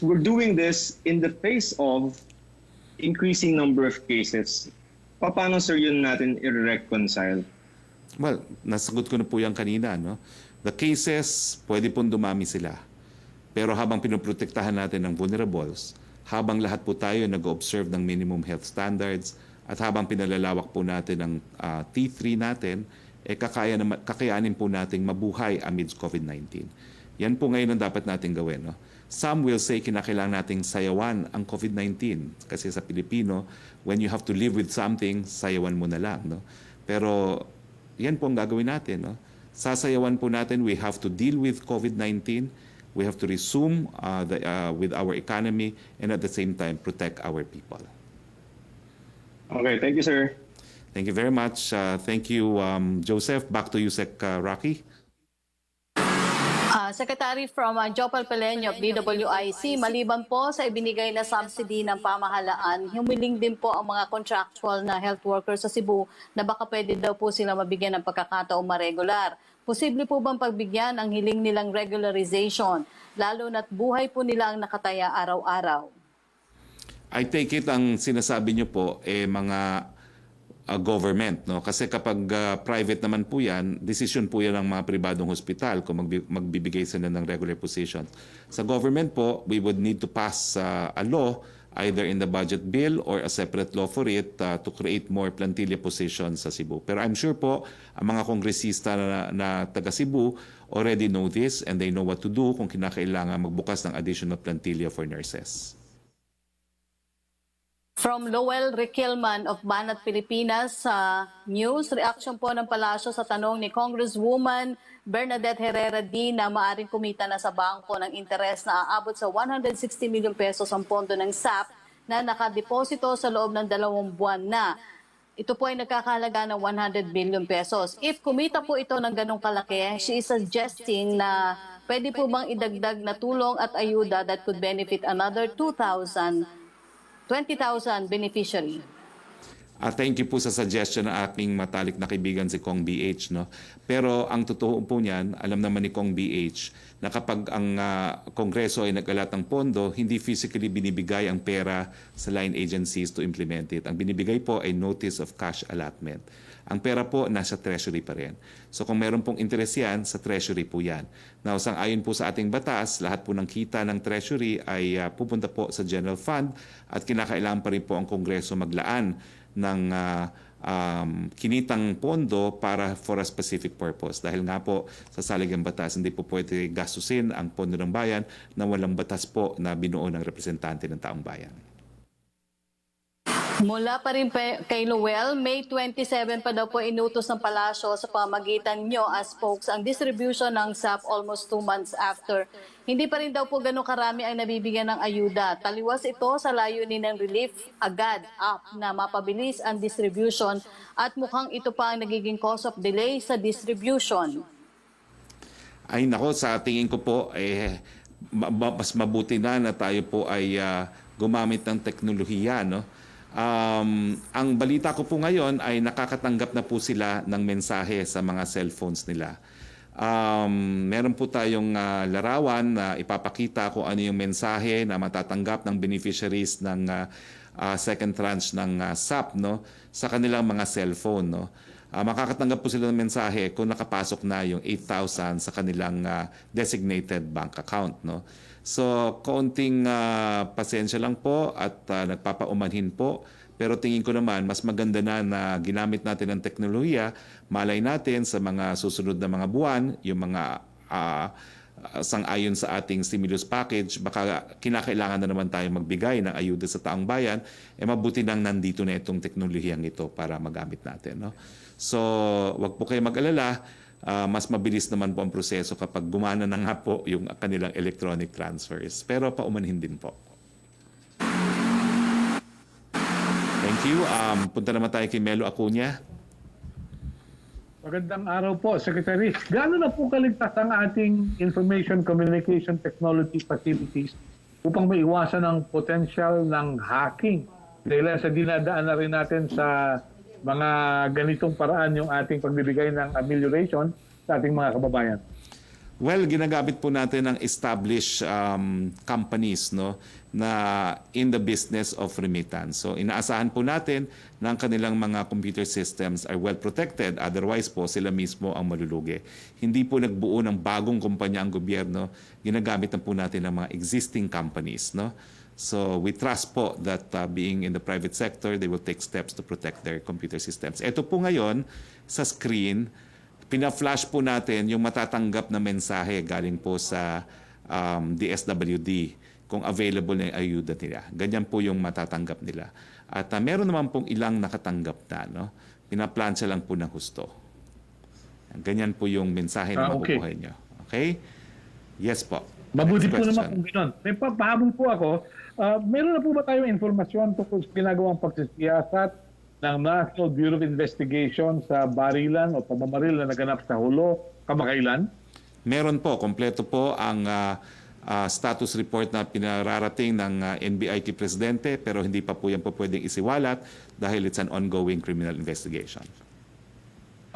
We're doing this in the face of increasing number of cases. Paano, sir, yun natin i-reconcile? Well, nasagot ko na po yan kanina, no? The cases, pwede pong dumami sila. Pero habang pinoprotektahan natin ng vulnerables, habang lahat po tayo nag-observe ng minimum health standards, at habang pinalalawak po natin ang T3 natin, kakayanin po nating mabuhay amidst COVID-19. Yan po ngayon ang dapat natin gawin, no? Some will say kinakailangan nating sayawan ang COVID-19. Kasi sa Pilipino, when you have to live with something, sayawan mo na lang, no? Pero yan po ang gagawin natin, no? Sasayawan po natin, we have to deal with COVID-19, we have to resume with our economy, and at the same time, protect our people. Okay, thank you, sir. Thank you very much. Thank you, Joseph. Back to you, Sec. Rocky. Secretary from Jopal Pelenyo of DWIC, maliban po sa ibinigay na subsidy ng pamahalaan, humiling din po ang mga contractual na health workers sa Cebu na baka pwede daw po sila mabigyan ng pagkakataong maregular. Posible po bang pagbigyan ang hiling nilang regularization, lalo na't buhay po nila ang nakataya araw-araw? I take it ang sinasabi niyo po mga government, no? Kasi kapag private naman po yan, decision po yan ng mga pribadong hospital kung magbibigay sila ng regular positions. Sa government po, we would need to pass a law either in the budget bill or a separate law for it to create more plantilla positions sa Cebu. Pero I'm sure po, ang mga kongresista na taga Cebu already know this and they know what to do kung kinakailangan magbukas ng additional plantilla for nurses. From Lowell Riquelman of Banat, Pilipinas, news, reaction po ng palasyo sa tanong ni Congresswoman Bernadette Herrera D na maaring kumita na sa bangko ng interes na aabot sa 160 million pesos ang pondo ng SAP na nakadeposito sa loob ng 2 buwan na. Ito po ay nagkakahalaga ng 100 billion pesos. If kumita po ito ng ganong kalaki, she is suggesting na pwede po bang idagdag na tulong at ayuda that could benefit another 20,000 beneficiary. Thank you po sa suggestion ng aking matalik na kaibigan si Kong BH, no? Pero ang totoo po niyan, alam naman ni Kong BH na kapag ang Kongreso ay nag-alat ng pondo, hindi physically binibigay ang pera sa line agencies to implement it. Ang binibigay po ay notice of cash allotment. Ang pera po nasa treasury pa rin. So kung meron pong interest yan, sa treasury po yan. Now, ayon po sa ating batas, lahat po ng kita ng treasury ay pupunta po sa general fund at kinakailangan pa rin po ang Kongreso maglaan ng kinitang pondo para for a specific purpose. Dahil nga po sa saligang batas, hindi po pwede gastusin ang pondo ng bayan na walang batas po na binuo ng representante ng taong bayan. Mula pa rin kay Noel, May 27 pa daw po inutos ng palasyo sa pamagitan nyo as spokes ang distribution ng SAP almost 2 months after. Hindi pa rin daw po ganun karami ang nabibigyan ng ayuda. Taliwas ito sa layunin ng relief agad up na mapabilis ang distribution at mukhang ito pa ang nagiging cause of delay sa distribution. Ay nako, sa tingin ko po, mas mabuti na tayo po ay gumamit ng teknolohiya, no? Ang balita ko po ngayon ay nakakatanggap na po sila ng mensahe sa mga cellphones nila. Meron po tayong larawan na ipapakita kung ano yung mensahe na matatanggap ng beneficiaries ng second tranche ng SAP, no, sa kanilang mga cellphone, no. Makakatanggap po sila ng mensahe kung nakapasok na yung 8,000 sa kanilang designated bank account, no. So, kaunting pasensya lang po at nagpapaumanhin po. Pero tingin ko naman, mas maganda na ginamit natin ang teknolohiya. Malay natin sa mga susunod na mga buwan, yung mga sang-ayon sa ating stimulus package, baka kinakailangan na naman tayo magbigay ng ayuda sa taong bayan, mabuti nang nandito na itong teknolohiyang ito para magamit natin, no? So, wag po kayo mag-alala. Mas mabilis naman po ang proseso kapag gumana na nga po yung kanilang electronic transfers. Pero paumanhin din po. Thank you. Punta naman tayo kay Melo Acuña. Magandang araw po, Secretary. Gaano na po kaligtas ang ating information communication technology facilities upang maiwasan ang potential ng hacking? Dahil sa dinadaan na rin natin sa mga ganitong paraan yung ating pagbibigay ng amelioration sa ating mga kababayan. Well, ginagamit po natin ng established companies, no, na in the business of remittance. So inaasahan po natin na ang kanilang mga computer systems are well protected. Otherwise po, sila mismo ang malulugi. Hindi po nagbuo ng bagong kumpanya ang gobyerno. Ginagamit na po natin ng mga existing companies, no. So we trust po that being in the private sector, they will take steps to protect their computer systems. Ito po ngayon, sa screen, pina-flash po natin yung matatanggap na mensahe galing po sa DSWD kung available na yung ayuda nila. Ganyan po yung matatanggap nila. At meron naman pong ilang nakatanggap na, no? Pinaplansya lang po ng husto. Ganyan po yung mensahe na makukuha nyo. Okay? Yes po. Mabuti po naman kung gano'n. May pahabol po ako. Meron na po ba tayong informasyon tungkol sa ginagawang pagsisiyasat ng National Bureau of Investigation sa barilan o pamamaril na naganap sa Hulo kamakailan? Meron po. Kompleto po ang status report na pinararating ng NBI Presidente, pero hindi pa po yan po pwedeng isiwalat dahil it's an ongoing criminal investigation.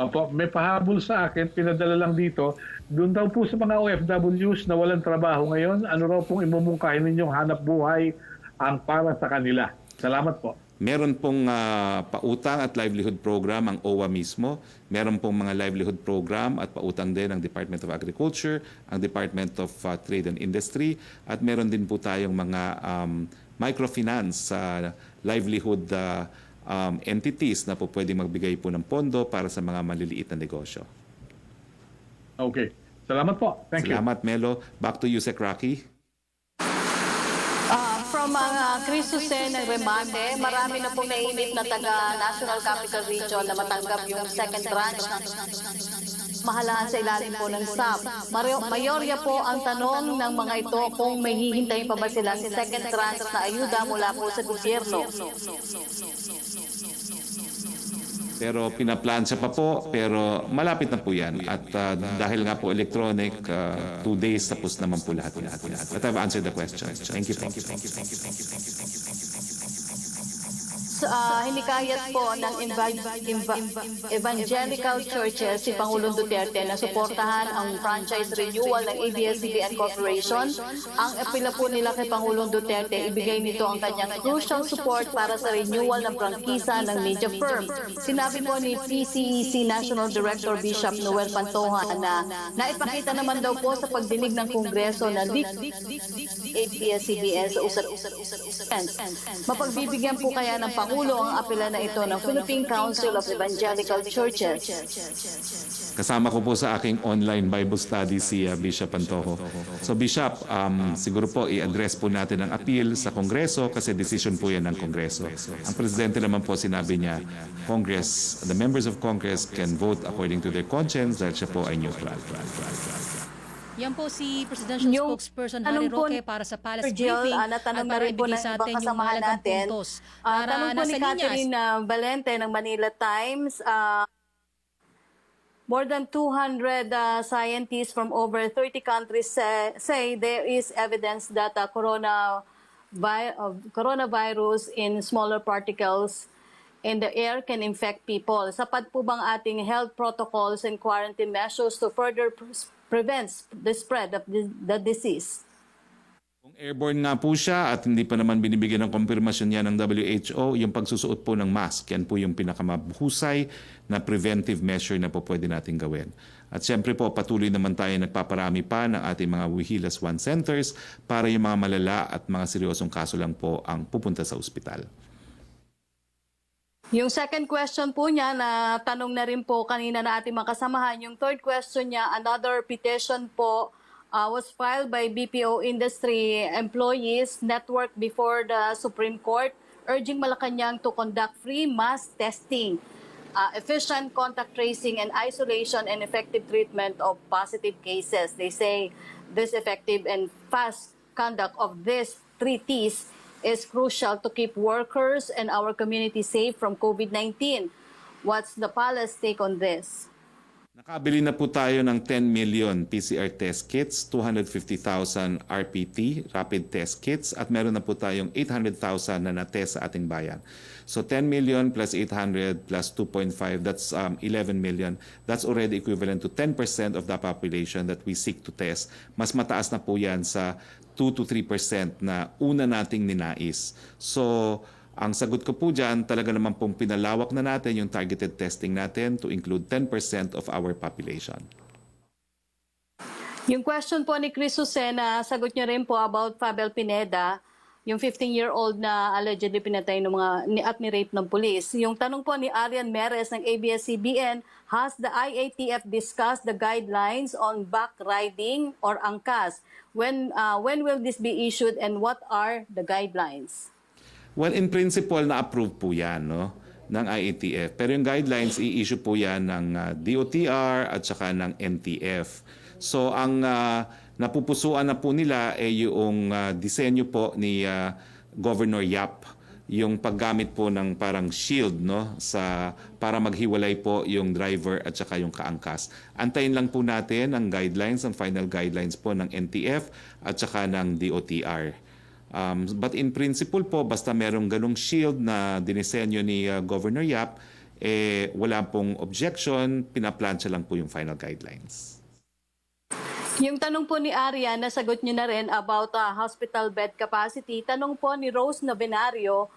Opo, may pahabol sa akin, pinadala lang dito. Doon daw po sa mga OFWs na walang trabaho ngayon, ano raw pong imumungkahin ninyong hanap buhay ang para sa kanila? Salamat po. Meron pong pautang at livelihood program ang OWA mismo. Meron pong mga livelihood program at pautang din ang Department of Agriculture, ang Department of Trade and Industry, at meron din po tayong mga microfinance livelihood entities na po pwedeng magbigay po ng pondo para sa mga maliliit na negosyo. Okay. Salamat po. Thank you. Salamat, Melo. Back to you, Sec. Rocky. From mga Crisuse ng remate, marami na pong nainip na taga National Capital Region na matanggap yung second tranche ng mahalaan sa ilalim po ng SAP. Mayorya po ang tanong ng mga ito kung may hihintayin pa ba sila si second tranche na ayuda mula po sa gobyerno. Pero pinaplansya pa po, pero malapit na po yan. At dahil nga po electronic, 2 days tapos naman po lahat. But I've answered the question. Thank you. hinikayat po ng evangelical churches si Pangulong Duterte na suportahan ang franchise renewal ng ABS-CBN Corporation. Ang apela po nila kay Pangulong Duterte, ibigay nito ang kanyang crucial support para sa renewal ng prangkisa ng media firm. Sinabi po ni PCEC National Director Bishop Noel Pantoja na naipakita naman daw po sa pagdinig ng Kongreso na ABS-CBN sa usap-usapan. Mapagbibigyan po kaya ng Pangulo ang apela na ito ng Philippine Council of Evangelical Churches. Kasama ko po sa aking online Bible study si Bishop Pantojo. So Bishop, siguro po i-address po natin ang appeal sa Kongreso kasi decision po yan ng Kongreso. Ang Presidente naman po sinabi niya, Congress, the members of Congress can vote according to their conscience dahil siya po ay neutral. Yan po si Presidential Spokesperson Harry Roque para sa Palace Briefing Natanong at na para rin po ng ibigay sa ibang atin yung kasamahan mahalagang natin. puntos. Tanong po ni nasa linyas. Catherine Valente ng Manila Times. More than 200 scientists from over 30 countries say there is evidence that coronavirus in smaller particles in the air can infect people. Sapat po bang ating health protocols and quarantine measures to further prevent the spread of the disease? Kung airborne nga po siya at hindi pa naman binibigyan ng kumpirmasyon yan ng WHO, yung pagsusuot po ng mask, yan po yung pinakamahusay na preventive measure na po pwede natin gawin. At siyempre po, patuloy naman tayo nagpaparami pa ng ating mga Wihilas One centers para yung mga malala at mga seryosong kaso lang po ang pupunta sa ospital. Yung second question po niya, na tanong na rin po kanina na ating makasamahan. Yung third question niya, another petition po was filed by BPO industry employees network before the Supreme Court urging Malacanang to conduct free mass testing, efficient contact tracing and isolation and effective treatment of positive cases. They say this effective and fast conduct of these 3 T's is crucial to keep workers and our community safe from COVID-19. What's the palace take on this? Nakabili na po tayo ng 10 million PCR test kits, 250,000 RPT, rapid test kits, at meron na po tayong 800,000 na na-test sa ating bayan. So 10 million plus 800 plus 2.5, that's 11 million. That's already equivalent to 10% of the population that we seek to test. Mas mataas na po yan sa 2 to 3% na una nating ninais. So, ang sagot ko po dyan, talaga naman pong pinalawak na natin yung targeted testing natin to include 10% of our population. Yung question po ni Chris Jose na sagot niya rin po about Fabel Pineda, yung 15-year-old na allegedly pinatay ng at ni-rape ng pulis. Yung tanong po ni Arian Meres ng ABS-CBN, has the IATF discussed the guidelines on back riding or angkas? When will this be issued and what are the guidelines? Well, in principle, na-approve po yan ng IATF. Pero yung guidelines, i-issue po yan ng DOTR at saka ng NTF. So, ang napupusuan na po nila ay yung disenyo po ni Governor Yap, yung paggamit po ng parang shield para maghiwalay po yung driver at saka yung kaangkas. Antayin lang po natin ang guidelines, ang final guidelines po ng NTF at saka ng DOTR. But in principle po, basta merong ganong shield na dinisenyo ni Governor Yap, wala pong objection, pinaplansya lang po yung final guidelines. Yung tanong po ni Arya, nasagot niyo na rin about hospital bed capacity. Tanong po ni Rose Novenario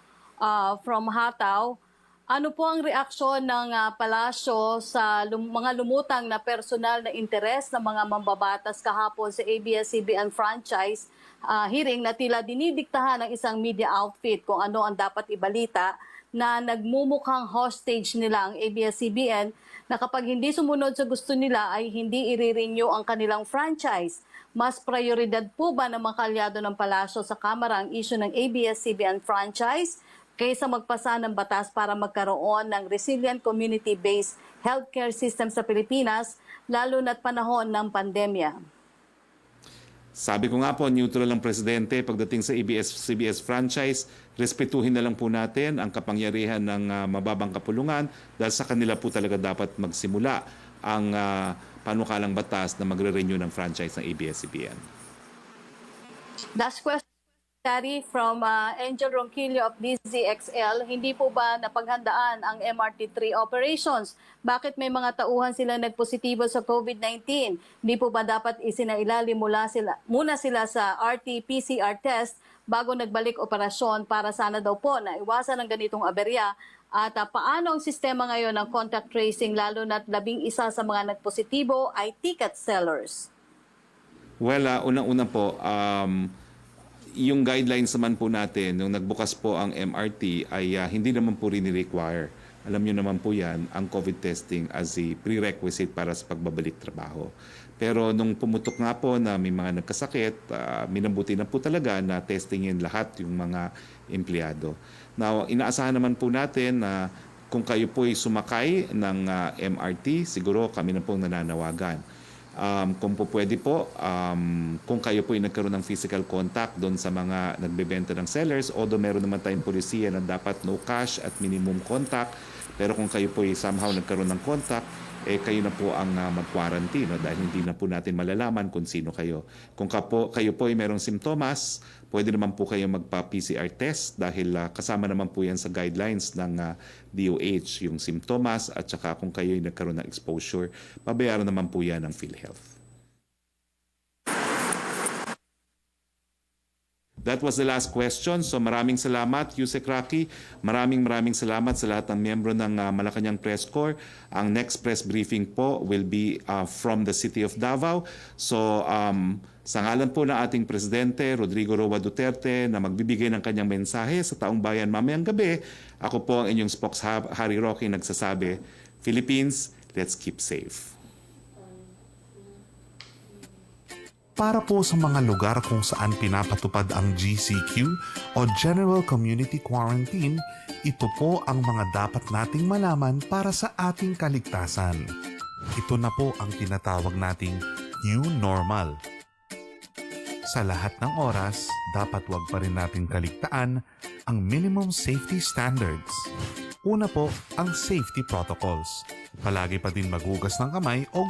from Hataw, ano po ang reaksyon ng palasyo sa mga lumutang na personal na interes ng mga mambabatas kahapon sa ABS-CBN franchise hearing na tila dinidiktahan ng isang media outfit kung ano ang dapat ibalita, na nagmumukhang hostage nila ang ABS-CBN na kapag hindi sumunod sa gusto nila ay hindi i-renew ang kanilang franchise. Mas prioridad po ba ng mga kalyado ng palasyo sa Kamara ang issue ng ABS-CBN franchise kaysa magpasa ng batas para magkaroon ng resilient community-based healthcare system sa Pilipinas, lalo na't panahon ng pandemya? Sabi ko nga po, neutral ang Presidente pagdating sa ABS-CBN franchise. Respetuhin na lang po natin ang kapangyarihan ng mababang kapulungan dahil sa kanila po talaga dapat magsimula ang panukalang batas na magre-renew ng franchise ng ABS-CBN. Last question. Secretary, from Angel Ronquillo of DZXL, hindi po ba napaghandaan ang MRT-3 operations? Bakit may mga tauhan sila nagpositibo sa COVID-19? Hindi po ba dapat isinailalim muna sila sa RT-PCR test bago nagbalik operasyon para sana daw po na iwasan ang ganitong aberya? At paano ang sistema ngayon ng contact tracing lalo na't 11 sa mga nagpositibo ay ticket sellers? Well, unang-una po, yung guidelines naman po natin, nung nagbukas po ang MRT, ay hindi naman po rin-require. Alam nyo naman po yan, ang COVID testing as a prerequisite para sa pagbabalik trabaho. Pero nung pumutok nga po na may mga nagkasakit, minabuti na po talaga na testingin lahat yung mga empleyado. Now, inaasahan naman po natin na kung kayo po ay sumakay ng MRT, siguro kami na pong nananawagan. Kung po pwede po, kung kayo po ay nagkaroon ng physical contact doon sa mga nagbebenta ng sellers, although meron naman tayong polisiya na dapat no cash at minimum contact, pero kung kayo po ay somehow nagkaroon ng contact, kayo na po ang mag-quarantine, no? Dahil hindi na po natin malalaman kung sino kayo. Kung kayo po ay merong simptomas, pwede naman po kayo magpa-PCR test dahil kasama naman po yan sa guidelines ng DOH, yung simptomas at saka kung kayo ay nagkaroon ng exposure, pabayaran naman po yan ng PhilHealth. That was the last question. So maraming salamat, Yusek Roque. Maraming salamat sa lahat ng miyembro ng Malacanang Press Corps. Ang next press briefing po will be from the city of Davao. So sa ngalan po ng ating Presidente, Rodrigo Roa Duterte, na magbibigay ng kanyang mensahe sa taong bayan mamayang gabi, ako po ang inyong spokesman, Harry Roque, nagsasabi, Philippines, let's keep safe. Para po sa mga lugar kung saan pinapatupad ang GCQ o General Community Quarantine, ito po ang mga dapat nating malaman para sa ating kaligtasan. Ito na po ang tinatawag nating new normal. Sa lahat ng oras, dapat wag pa rin nating kaligtaan ang minimum safety standards. Una po, ang safety protocols. Palagi pa din maghugas ng kamay o